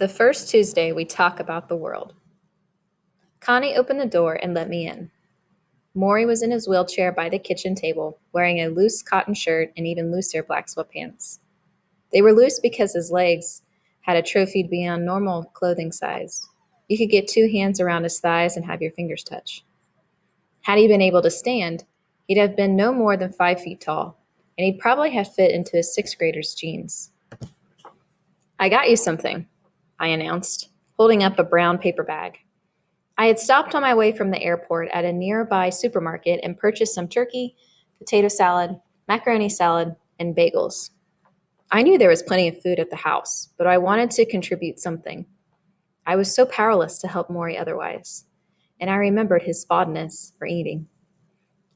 The first Tuesday we talk about the world. Connie opened the door and let me in. Morrie was in his wheelchair by the kitchen table, wearing a loose cotton shirt and even looser black sweatpants. They were loose because his legs had atrophied beyond normal clothing size. You could get two hands around his thighs and have your fingers touch. Had he been able to stand, he'd have been no more than 5 feet tall, and he'd probably have fit into his sixth grader's jeans. I got you something, I announced, holding up a brown paper bag. I had stopped on my way from the airport at a nearby supermarket and purchased some turkey, potato salad, macaroni salad, and bagels. I knew there was plenty of food at the house, but I wanted to contribute something. I was so powerless to help Morrie otherwise, and I remembered his fondness for eating.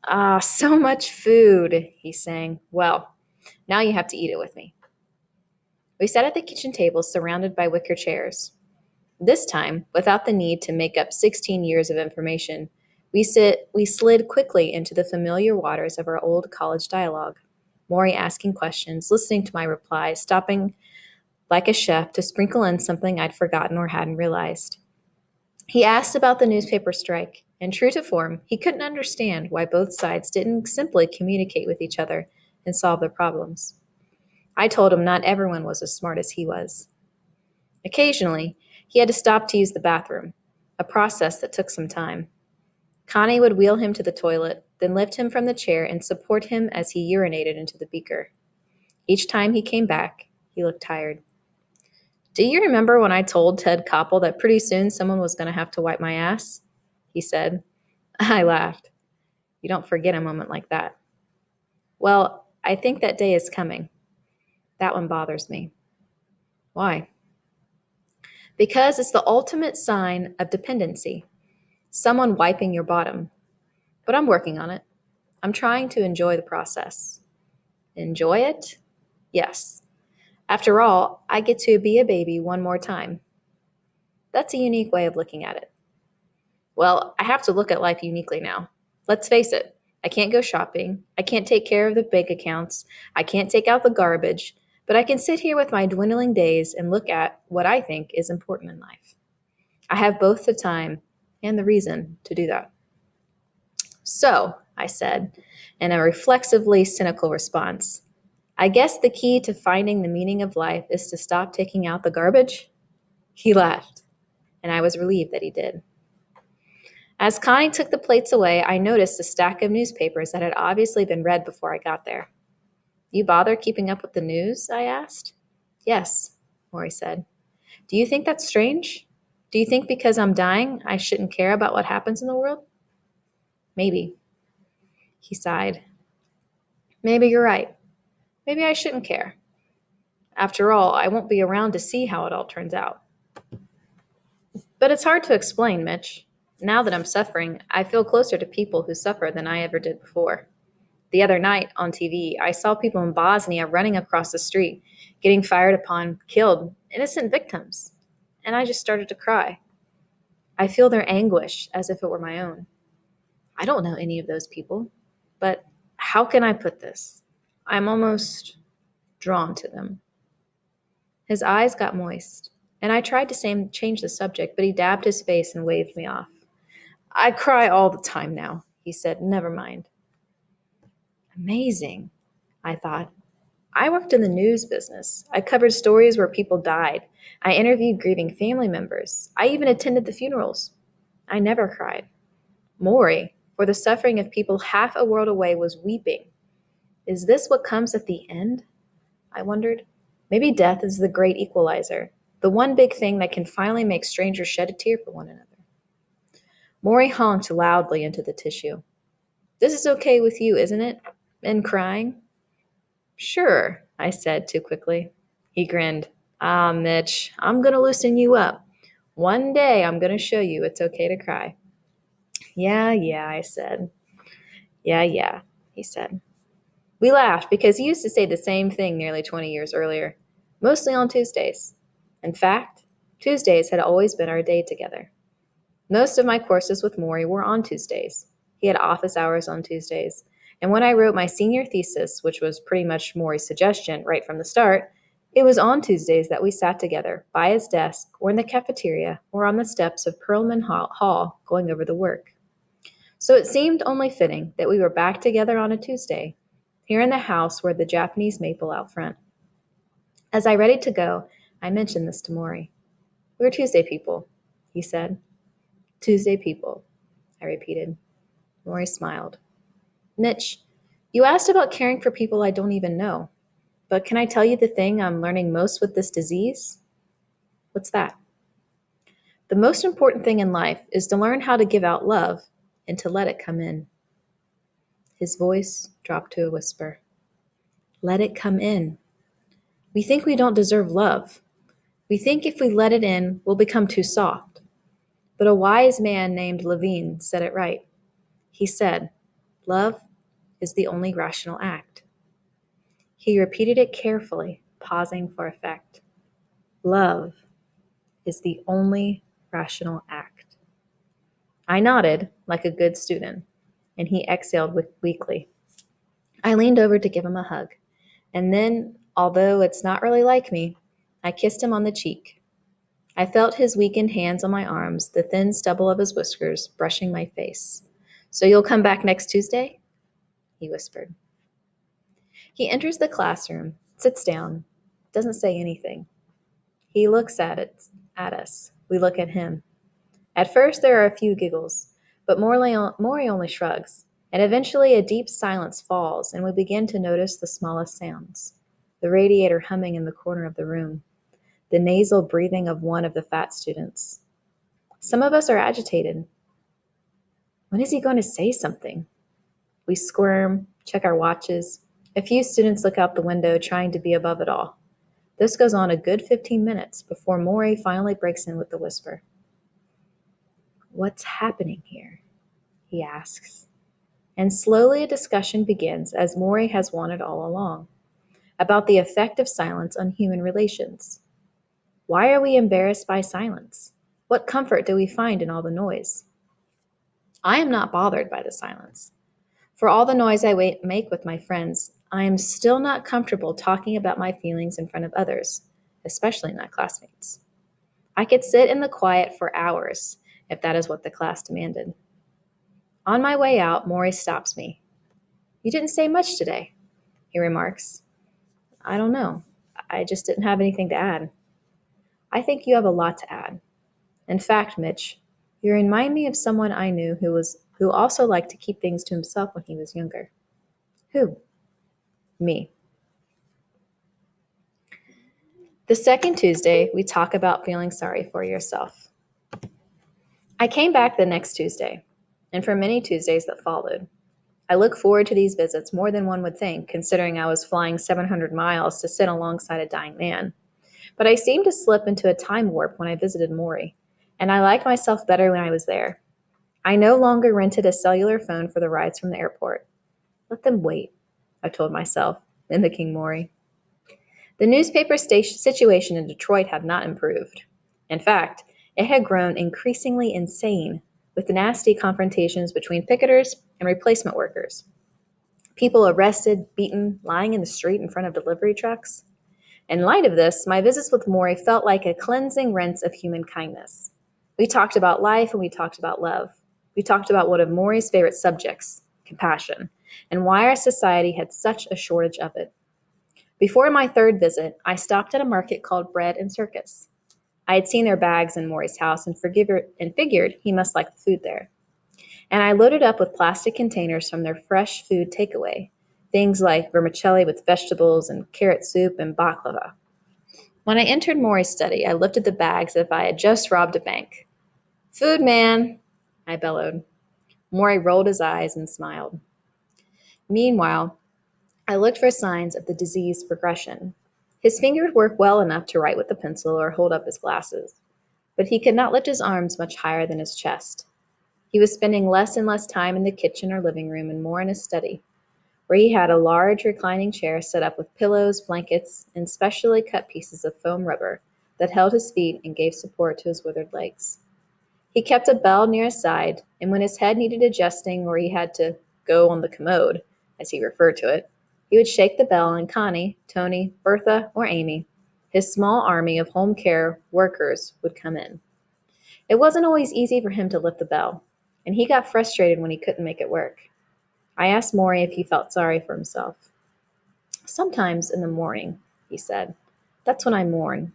Ah, so much food, he sang. Well, now you have to eat it with me. We sat at the kitchen table surrounded by wicker chairs. This time, without the need to make up 16 years of information, we slid quickly into the familiar waters of our old college dialogue. Morrie asking questions, listening to my replies, stopping like a chef to sprinkle in something I'd forgotten or hadn't realized. He asked about the newspaper strike, and true to form, he couldn't understand why both sides didn't simply communicate with each other and solve their problems. I told him not everyone was as smart as he was. Occasionally, he had to stop to use the bathroom, a process that took some time. Connie would wheel him to the toilet, then lift him from the chair and support him as he urinated into the beaker. Each time he came back, he looked tired. Do you remember when I told Ted Koppel that pretty soon someone was going to have to wipe my ass? He said. I laughed. You don't forget a moment like that. Well, I think that day is coming. That one bothers me. Why? Because it's the ultimate sign of dependency. Someone wiping your bottom. But I'm working on it. I'm trying to enjoy the process. Enjoy it? Yes. After all, I get to be a baby one more time. That's a unique way of looking at it. Well, I have to look at life uniquely now. Let's face it, I can't go shopping. I can't take care of the bank accounts. I can't take out the garbage. But I can sit here with my dwindling days and look at what I think is important in life. I have both the time and the reason to do that. So, I said, in a reflexively cynical response, I guess the key to finding the meaning of life is to stop taking out the garbage? He laughed, and I was relieved that he did. As Connie took the plates away, I noticed a stack of newspapers that had obviously been read before I got there. You bother keeping up with the news? I asked. Yes, Morrie said. Do you think that's strange? Do you think because I'm dying, I shouldn't care about what happens in the world? Maybe. He sighed. Maybe you're right. Maybe I shouldn't care. After all, I won't be around to see how it all turns out. But it's hard to explain, Mitch. Now that I'm suffering, I feel closer to people who suffer than I ever did before. The other night on TV, I saw people in Bosnia running across the street, getting fired upon, killed, innocent victims. And I just started to cry. I feel their anguish as if it were my own. I don't know any of those people, but how can I put this? I'm almost drawn to them. His eyes got moist, and I tried to change the subject, but he dabbed his face and waved me off. I cry all the time now, he said. Never mind. Amazing, I thought. I worked in the news business. I covered stories where people died. I interviewed grieving family members. I even attended the funerals. I never cried. Morrie, for the suffering of people half a world away, was weeping. Is this what comes at the end? I wondered. Maybe death is the great equalizer, the one big thing that can finally make strangers shed a tear for one another. Morrie honked loudly into the tissue. This is okay with you, isn't it? And crying? Sure, I said too quickly. He grinned. Ah, Mitch, I'm going to loosen you up. One day I'm going to show you it's okay to cry. Yeah, I said. Yeah, he said. We laughed because he used to say the same thing nearly 20 years earlier, mostly on Tuesdays. In fact, Tuesdays had always been our day together. Most of my courses with Morrie were on Tuesdays. He had office hours on Tuesdays. And when I wrote my senior thesis, which was pretty much Morrie's suggestion right from the start, It was on Tuesdays that we sat together, by his desk, or in the cafeteria, or on the steps of Perlman Hall going over the work. So it seemed only fitting that we were back together on a Tuesday, here in the house where the Japanese maple out front. As I readied to go, I mentioned this to Morrie. "We're Tuesday people," he said. "Tuesday people," I repeated. Morrie smiled. "Mitch, you asked about caring for people I don't even know. But can I tell you the thing I'm learning most with this disease?" "What's that?" "The most important thing in life is to learn how to give out love and to let it come in." His voice dropped to a whisper. "Let it come in. We think we don't deserve love. We think if we let it in, we'll become too soft. But a wise man named Levine said it right. He said, 'Love is the only rational act.'" He repeated it carefully, pausing for effect. "Love is the only rational act." I nodded, like a good student, and he exhaled weakly. I leaned over to give him a hug, and then, although it's not really like me, I kissed him on the cheek. I felt his weakened hands on my arms, the thin stubble of his whiskers brushing my face. "So you'll come back next Tuesday?" he whispered. He enters the classroom, sits down, doesn't say anything. He looks at us. We look at him. At first there are a few giggles, but Morrie only shrugs, and eventually a deep silence falls, and we begin to notice the smallest sounds. The radiator humming in the corner of the room, the nasal breathing of one of the fat students. Some of us are agitated. When is he going to say something? We squirm, check our watches. A few students look out the window, trying to be above it all. This goes on a good 15 minutes before Morrie finally breaks in with the whisper. "What's happening here?" he asks. And slowly a discussion begins, as Morrie has wanted all along, about the effect of silence on human relations. Why are we embarrassed by silence? What comfort do we find in all the noise? I am not bothered by the silence. For all the noise I make with my friends, I am still not comfortable talking about my feelings in front of others, especially my classmates. I could sit in the quiet for hours if that is what the class demanded. On my way out, Morrie stops me. "You didn't say much today," he remarks. "I don't know. I just didn't have anything to add." "I think you have a lot to add. In fact, Mitch, you remind me of someone I knew who also liked to keep things to himself when he was younger." "Who?" "Me." The second Tuesday, we talk about feeling sorry for yourself. I came back the next Tuesday, and for many Tuesdays that followed. I look forward to these visits more than one would think, considering I was flying 700 miles to sit alongside a dying man. But I seemed to slip into a time warp when I visited Morrie, and I liked myself better when I was there. I no longer rented a cellular phone for the rides from the airport. Let them wait, I told myself, mimicking Morrie. The newspaper situation in Detroit had not improved. In fact, it had grown increasingly insane, with nasty confrontations between picketers and replacement workers. People arrested, beaten, lying in the street in front of delivery trucks. In light of this, my visits with Morrie felt like a cleansing rinse of human kindness. We talked about life and we talked about love. We talked about one of Morrie's favorite subjects, compassion, and why our society had such a shortage of it. Before my third visit, I stopped at a market called Bread and Circus. I had seen their bags in Morrie's house and figured he must like the food there. And I loaded up with plastic containers from their fresh food takeaway, things like vermicelli with vegetables and carrot soup and baklava. When I entered Morrie's study, I lifted the bags as if I had just robbed a bank. "Food, man," I bellowed. Morrie rolled his eyes and smiled. Meanwhile, I looked for signs of the disease progression. His fingers worked well enough to write with a pencil or hold up his glasses, but he could not lift his arms much higher than his chest. He was spending less and less time in the kitchen or living room and more in his study, where he had a large reclining chair set up with pillows, blankets, and specially cut pieces of foam rubber that held his feet and gave support to his withered legs. He kept a bell near his side, and when his head needed adjusting or he had to go on the commode, as he referred to it, he would shake the bell and Connie, Tony, Bertha, or Amy his small army of home care workers would come in. It wasn't always easy for him to lift the bell, and he got frustrated when he couldn't make it work. I asked Morrie if he felt sorry for himself. Sometimes in the morning, he said. That's when I mourn.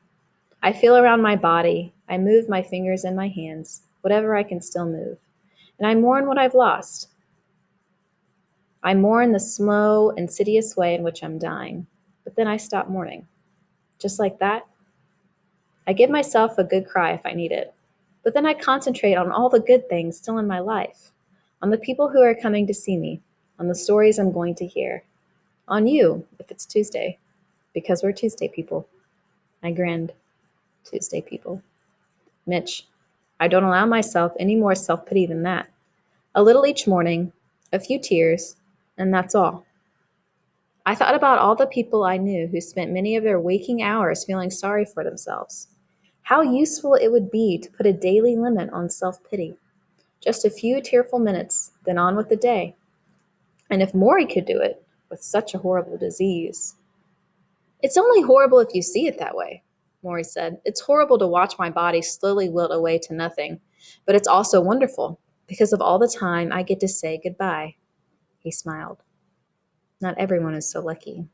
I feel around my body, I move my fingers and my hands, whatever I can still move, and I mourn what I've lost. I mourn the slow, insidious way in which I'm dying, but then I stop mourning. Just like that, I give myself a good cry if I need it, but then I concentrate on all the good things still in my life, on the people who are coming to see me, on the stories I'm going to hear, on you if it's Tuesday, because we're Tuesday people. I grinned. Tuesday people. Mitch, I don't allow myself any more self-pity than that. A little each morning, a few tears, and that's all. I thought about all the people I knew who spent many of their waking hours feeling sorry for themselves. How useful it would be to put a daily limit on self-pity. Just a few tearful minutes, then on with the day. And if Morrie could do it, with such a horrible disease. It's only horrible if you see it that way, Morrie said. It's horrible to watch my body slowly wilt away to nothing, but it's also wonderful because of all the time I get to say goodbye. He smiled. Not everyone is so lucky.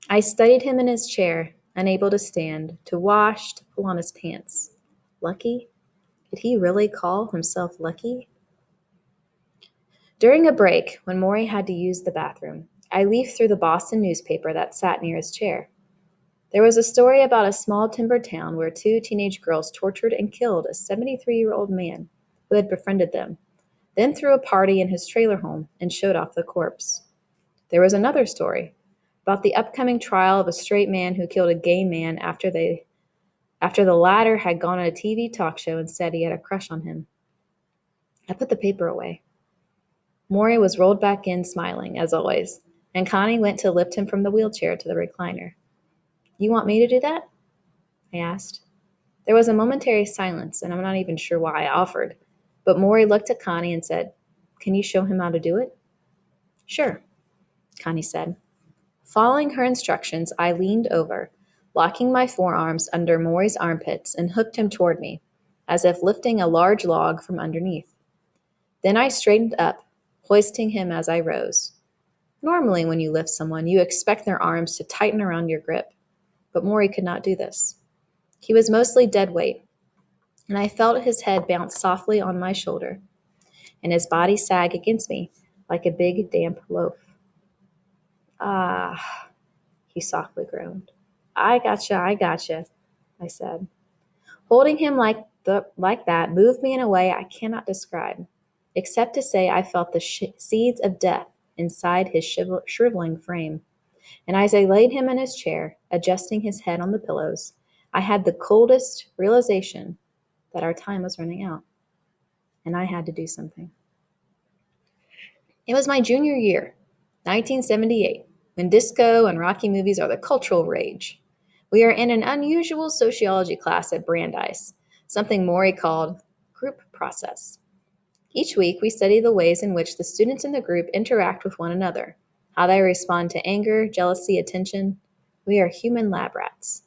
I studied him in his chair, unable to stand, to wash, to pull on his pants. Lucky? Did he really call himself lucky? During a break, when Morrie had to use the bathroom, I leafed through the Boston newspaper that sat near his chair. There was a story about a small timber town where two teenage girls tortured and killed a 73-year-old man who had befriended them, then threw a party in his trailer home and showed off the corpse. There was another story about the upcoming trial of a straight man who killed a gay man after the latter had gone on a TV talk show and said he had a crush on him. I put the paper away. Morrie was rolled back in smiling, as always, and Connie went to lift him from the wheelchair to the recliner. You want me to do that? I asked. There was a momentary silence, and I'm not even sure why I offered, but Morrie looked at Connie and said, Can you show him how to do it? Sure, Connie said. Following her instructions, I leaned over, locking my forearms under Morrie's armpits and hooked him toward me, as if lifting a large log from underneath. Then I straightened up, hoisting him as I rose. Normally, when you lift someone, you expect their arms to tighten around your grip, but Morrie could not do this. He was mostly dead weight, and I felt his head bounce softly on my shoulder, and his body sag against me like a big damp loaf. Ah, he softly groaned. I gotcha, I said. Holding him like that moved me in a way I cannot describe, except to say I felt the seeds of death inside his shriveling frame. And as I laid him in his chair, adjusting his head on the pillows, I had the coldest realization that our time was running out, and I had to do something. It was my junior year, 1978, when disco and Rocky movies are the cultural rage. We are in an unusual sociology class at Brandeis, something Morrie called group process. Each week, we study the ways in which the students in the group interact with one another, how they respond to anger, jealousy, attention. We are human lab rats.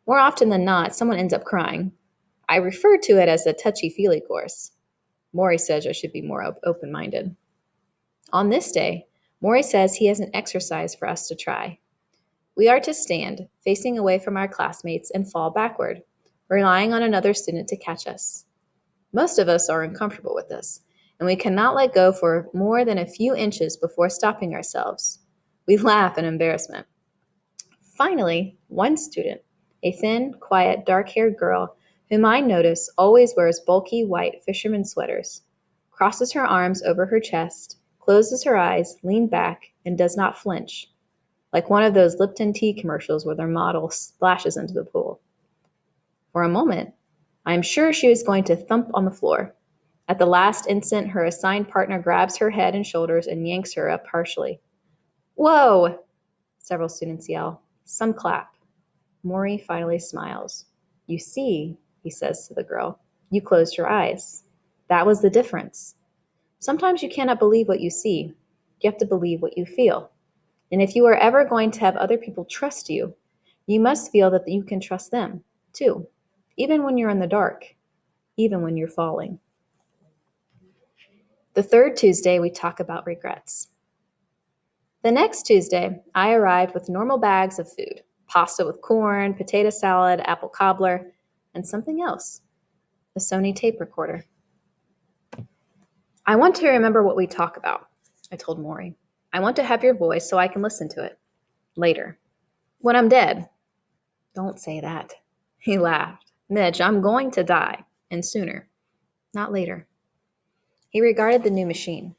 More often than not, someone ends up crying. I refer to it as a touchy-feely course. Morrie says I should be more open-minded. On this day, Morrie says he has an exercise for us to try. We are to stand, facing away from our classmates, and fall backward, relying on another student to catch us. Most of us are uncomfortable with this, and we cannot let go for more than a few inches before stopping ourselves. We laugh in embarrassment. Finally, one student, a thin, quiet, dark-haired girl whom I notice always wears bulky white fisherman sweaters, crosses her arms over her chest, closes her eyes, leans back, and does not flinch, like one of those Lipton tea commercials where their model splashes into the pool. For a moment, I am sure she was going to thump on the floor. At the last instant, her assigned partner grabs her head and shoulders and yanks her up partially. Whoa! Several students yell. Some clap. Morrie finally smiles. You see, he says to the girl, you closed your eyes. That was the difference. Sometimes you cannot believe what you see. You have to believe what you feel. And if you are ever going to have other people trust you, You must feel that you can trust them, too, even when you're in the dark, even when you're falling. The third Tuesday, we talk about regrets. The next Tuesday, I arrived with normal bags of food: pasta with corn, potato salad, apple cobbler, and something else: a Sony tape recorder. I want to remember what we talk about, I told Morrie. I want to have your voice so I can listen to it later. When I'm dead. Don't say that. He laughed. Mitch, I'm going to die, and sooner, not later. He regarded the new machine.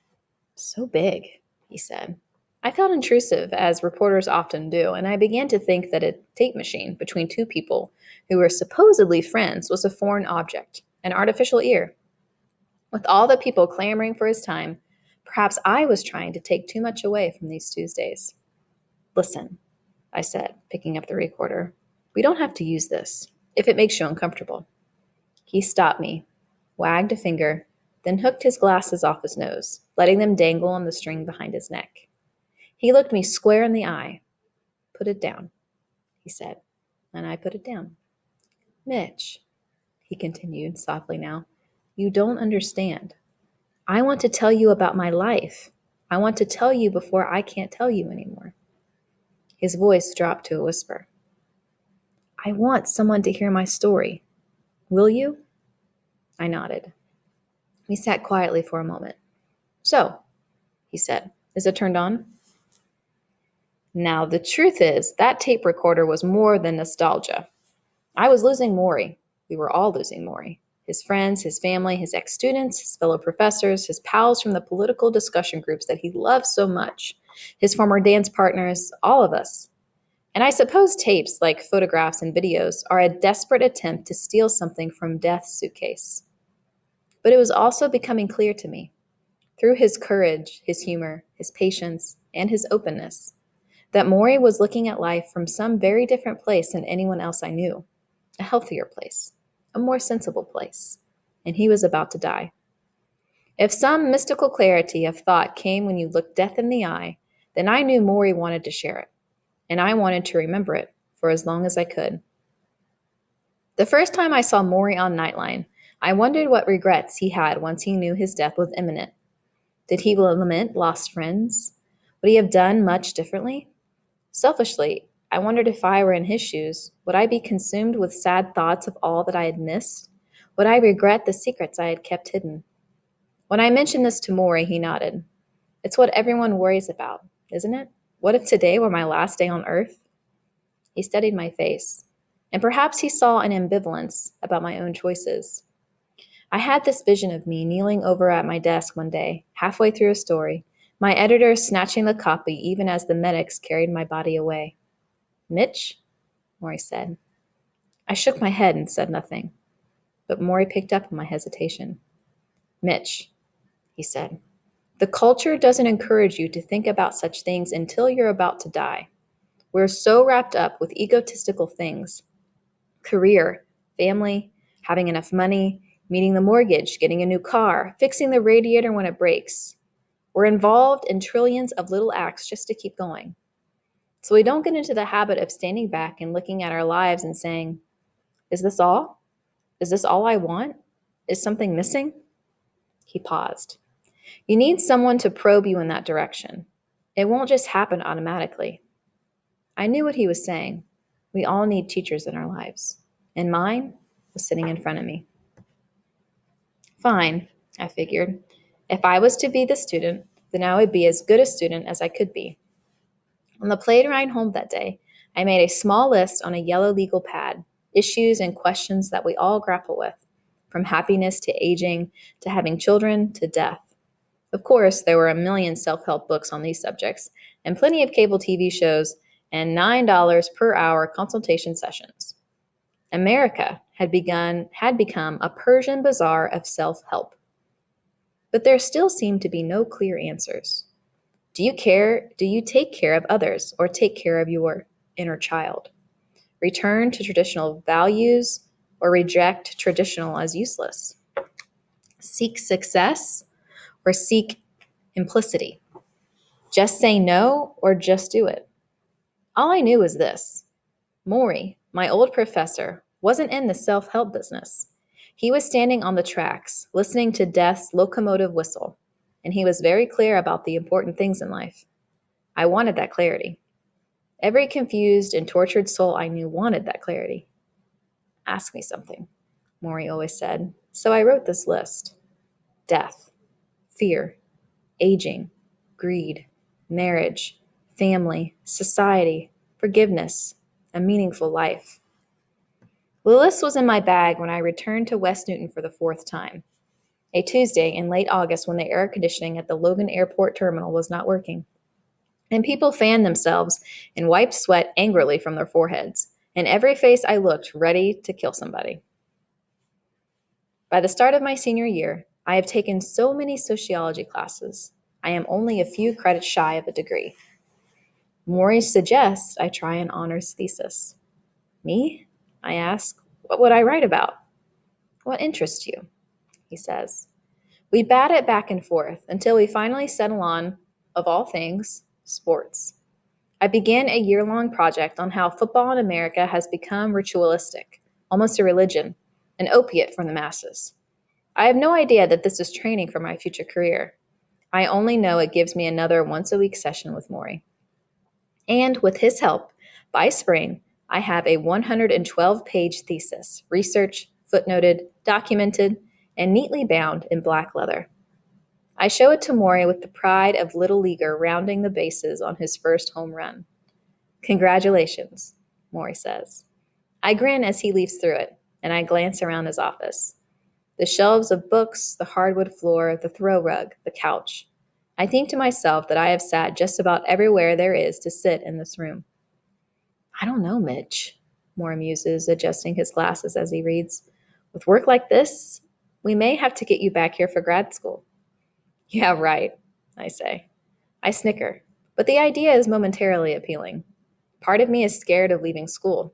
So big, he said. I felt intrusive, as reporters often do, and I began to think that a tape machine between two people who were supposedly friends was a foreign object, an artificial ear. With all the people clamoring for his time, perhaps I was trying to take too much away from these Tuesdays. Listen, I said, picking up the recorder. We don't have to use this, if it makes you uncomfortable. He stopped me, wagged a finger, then hooked his glasses off his nose, letting them dangle on the string behind his neck. He looked me square in the eye. Put it down, he said, and I put it down. Mitch, he continued softly now, you don't understand. I want to tell you about my life. I want to tell you before I can't tell you anymore. His voice dropped to a whisper. I want someone to hear my story. Will you? I nodded. We sat quietly for a moment. So, he said, is it turned on? Now, the truth is, that tape recorder was more than nostalgia. I was losing Morrie. We were all losing Morrie. His friends, his family, his ex-students, his fellow professors, his pals from the political discussion groups that he loved so much, his former dance partners, all of us. And I suppose tapes, like photographs and videos, are a desperate attempt to steal something from death's suitcase. But it was also becoming clear to me, through his courage, his humor, his patience, and his openness, that Morrie was looking at life from some very different place than anyone else I knew. A healthier place, a more sensible place. And he was about to die. If some mystical clarity of thought came when you looked death in the eye, then I knew Morrie wanted to share it, and I wanted to remember it for as long as I could. The first time I saw Morrie on Nightline, I wondered what regrets he had once he knew his death was imminent. Did he lament lost friends? Would he have done much differently? Selfishly, I wondered if I were in his shoes, would I be consumed with sad thoughts of all that I had missed? Would I regret the secrets I had kept hidden? When I mentioned this to Morrie, he nodded. It's what everyone worries about, isn't it? What if today were my last day on Earth? He studied my face, and perhaps he saw an ambivalence about my own choices. I had this vision of me kneeling over at my desk one day, halfway through a story, my editor snatching the copy even as the medics carried my body away. Mitch? Morrie said. I shook my head and said nothing, but Morrie picked up on my hesitation. Mitch, he said, the culture doesn't encourage you to think about such things until you're about to die. We're so wrapped up with egotistical things: career, family, having enough money, meeting the mortgage, getting a new car, fixing the radiator when it breaks. We're involved in trillions of little acts just to keep going. So we don't get into the habit of standing back and looking at our lives and saying, is this all? Is this all I want? Is something missing? He paused. You need someone to probe you in that direction. It won't just happen automatically. I knew what he was saying. We all need teachers in our lives. And mine was sitting in front of me. Fine, I figured. If I was to be the student, then I would be as good a student as I could be. On the plane ride home that day, I made a small list on a yellow legal pad, issues and questions that we all grapple with, from happiness to aging, to having children, to death. Of course, there were a million self-help books on these subjects, and plenty of cable TV shows, and $9 per hour consultation sessions. America had become a Persian bazaar of self-help. But there still seemed to be no clear answers. Do you take care of others or take care of your inner child? Return to traditional values or reject traditional as useless? Seek success or seek implicity? Just say no or just do it? All I knew was this: Morrie, my old professor, wasn't in the self-help business. He was standing on the tracks, listening to death's locomotive whistle, and he was very clear about the important things in life. I wanted that clarity. Every confused and tortured soul I knew wanted that clarity. Ask me something, Morrie always said. So I wrote this list: death, fear, aging, greed, marriage, family, society, forgiveness, a meaningful life. The list was in my bag when I returned to West Newton for the fourth time, a Tuesday in late August when the air conditioning at the Logan Airport terminal was not working, and people fanned themselves and wiped sweat angrily from their foreheads. In every face I looked, ready to kill somebody. By the start of my senior year, I have taken so many sociology classes. I am only a few credits shy of a degree. Morrie suggests I try an honors thesis. Me? I ask. What would I write about? What interests you? He says. We bat it back and forth until we finally settle on, of all things, sports. I began a year-long project on how football in America has become ritualistic, almost a religion, an opiate for the masses. I have no idea that this is training for my future career. I only know it gives me another once-a-week session with Morrie. And with his help, by spring, I have a 112-page thesis, researched, footnoted, documented, and neatly bound in black leather. I show it to Morrie with the pride of little leaguer rounding the bases on his first home run. Congratulations, Morrie says. I grin as he leaves through it, and I glance around his office. The shelves of books, the hardwood floor, the throw rug, the couch. I think to myself that I have sat just about everywhere there is to sit in this room. I don't know, Mitch, Moore muses, adjusting his glasses as he reads. With work like this, we may have to get you back here for grad school. Yeah, right, I say. I snicker, but the idea is momentarily appealing. Part of me is scared of leaving school.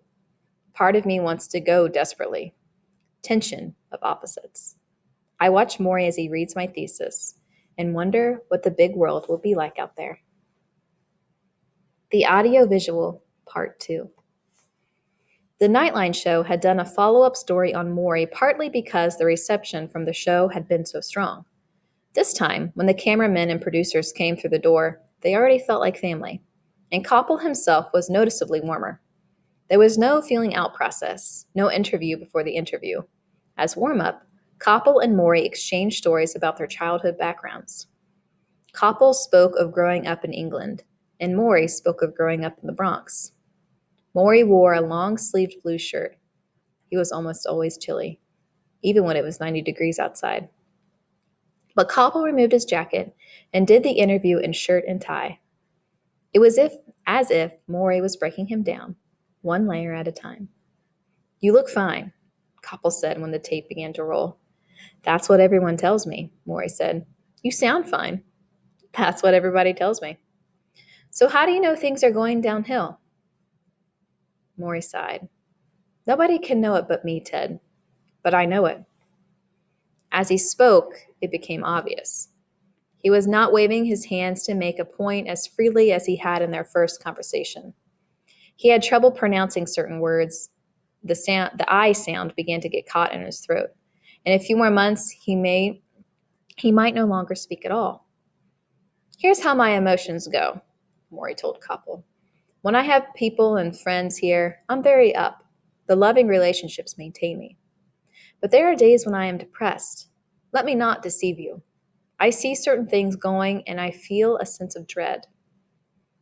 Part of me wants to go desperately. Tension of opposites. I watch Morrie as he reads my thesis and wonder what the big world will be like out there. The Audiovisual, Part 2. The Nightline show had done a follow-up story on Morrie partly because the reception from the show had been so strong. This time, when the cameramen and producers came through the door, they already felt like family, and Koppel himself was noticeably warmer. There was no feeling out process, no interview before the interview. As warm-up, Koppel and Morrie exchanged stories about their childhood backgrounds. Koppel spoke of growing up in England, and Morrie spoke of growing up in the Bronx. Morrie wore a long-sleeved blue shirt. He was almost always chilly, even when it was 90 degrees outside. But Koppel removed his jacket and did the interview in shirt and tie. It was as if Morrie was breaking him down, one layer at a time. You look fine, Koppel said when the tape began to roll. That's what everyone tells me, Morrie said. You sound fine. That's what everybody tells me. So how do you know things are going downhill? Morrie sighed. Nobody can know it but me, Ted. But I know it. As he spoke, it became obvious. He was not waving his hands to make a point as freely as he had in their first conversation. He had trouble pronouncing certain words. The I sound began to get caught in his throat. In a few more months, he might no longer speak at all. Here's how my emotions go, Morrie told Koppel. When I have people and friends here, I'm very up. The loving relationships maintain me. But there are days when I am depressed. Let me not deceive you. I see certain things going and I feel a sense of dread.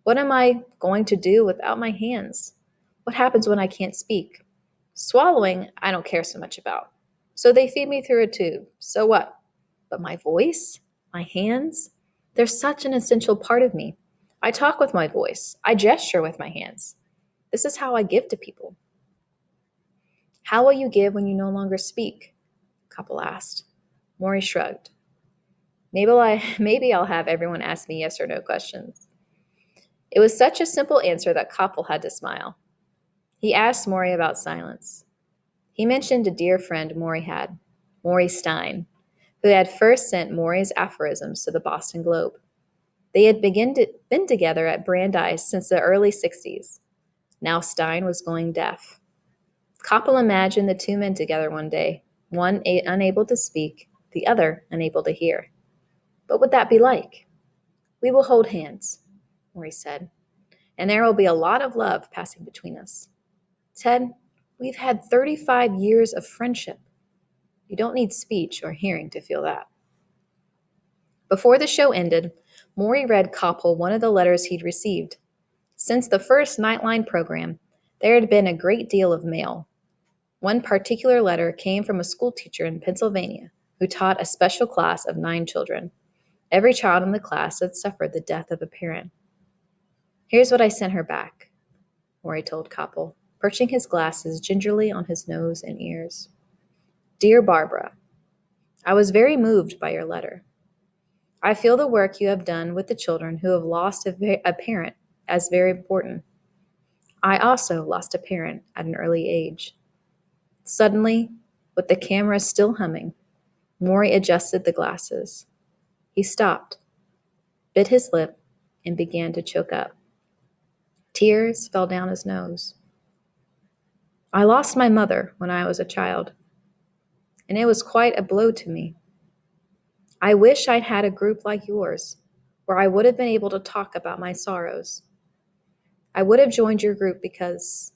What am I going to do without my hands? What happens when I can't speak? Swallowing, I don't care so much about. So they feed me through a tube. So what? But my voice? My hands? They're such an essential part of me. I talk with my voice. I gesture with my hands. This is how I give to people. How will you give when you no longer speak? Koppel asked. Morrie shrugged. Maybe I'll have everyone ask me yes or no questions. It was such a simple answer that Koppel had to smile. He asked Morrie about silence. He mentioned a dear friend Morrie had, Morrie Stein, who had first sent Morrie's aphorisms to the Boston Globe. They had been together at Brandeis since the early 60s. Now Stein was going deaf. Koppel imagined the two men together one day, one unable to speak, the other unable to hear. What would that be like? We will hold hands, Morrie said, and there will be a lot of love passing between us. Ted, we've had 35 years of friendship. You don't need speech or hearing to feel that. Before the show ended, Morrie read Koppel one of the letters he'd received. Since the first Nightline program, there had been a great deal of mail. One particular letter came from a schoolteacher in Pennsylvania who taught a special class of 9 children. Every child in the class had suffered the death of a parent. Here's what I sent her back, Morrie told Koppel, perching his glasses gingerly on his nose and ears. Dear Barbara, I was very moved by your letter. I feel the work you have done with the children who have lost a parent as very important. I also lost a parent at an early age. Suddenly, with the camera still humming, Morrie adjusted the glasses. He stopped, bit his lip, and began to choke up. Tears fell down his nose. I lost my mother when I was a child, and it was quite a blow to me. I wish I'd had a group like yours, where I would have been able to talk about my sorrows. I would have joined your group because,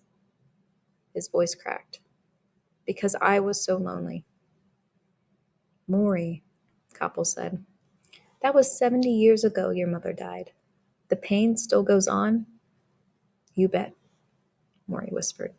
his voice cracked, because I was so lonely. Morrie, Koppel said, that was 70 years ago your mother died. The pain still goes on? You bet, Morrie whispered.